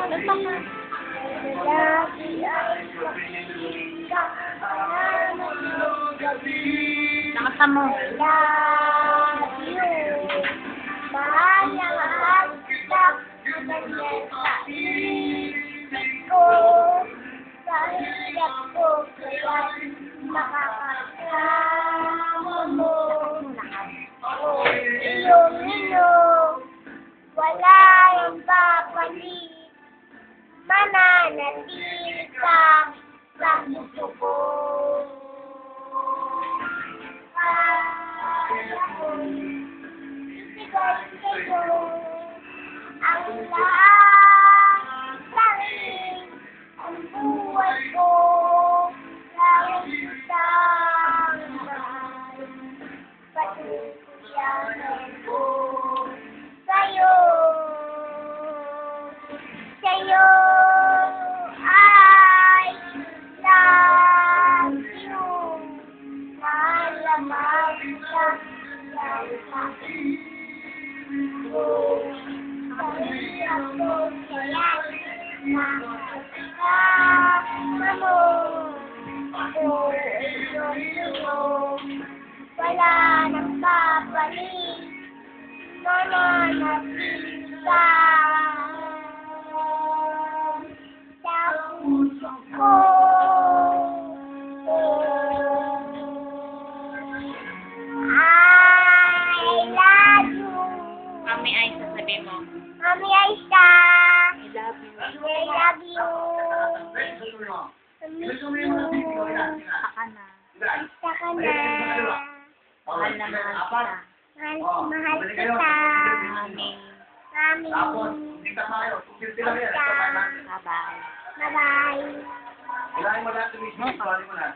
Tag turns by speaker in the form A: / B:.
A: Basta ka.
B: Lagi ay pakita naman ng gabi.
A: Nakasa mo.
B: Love you. Mahal na mahal kita. Ganyan sa isip ko. Sa hirap ko kaya makakasama mo. Oh, iyong wala yung papalit. Mananatili ka sa puso ko. Kaya ko'y ibigay sa'yo ang lahat ng ang buhay ko. Dahil isang mahal, patutuyanan ko sa'yo. Sa'yo ay love you. Mahal na mahal kita dahil sa isip ko. Sa hirap ko kaya makakasama mo. Ako ay iyong wala nang papalit. Mananatili ka sa puso ko. I love you.
A: Mami ay sasabi mo.
B: Mami Aisha.
A: I love you.
B: I love you. I miss you.
A: Saka na.
B: Basta ka na.
A: Mahal na mahal kita.
B: Mahal kita.
A: Mami.
B: Mami.
A: Bye-bye.
B: Bye-bye.
C: Kailangan mo lahat tumisip. Sorry mo na.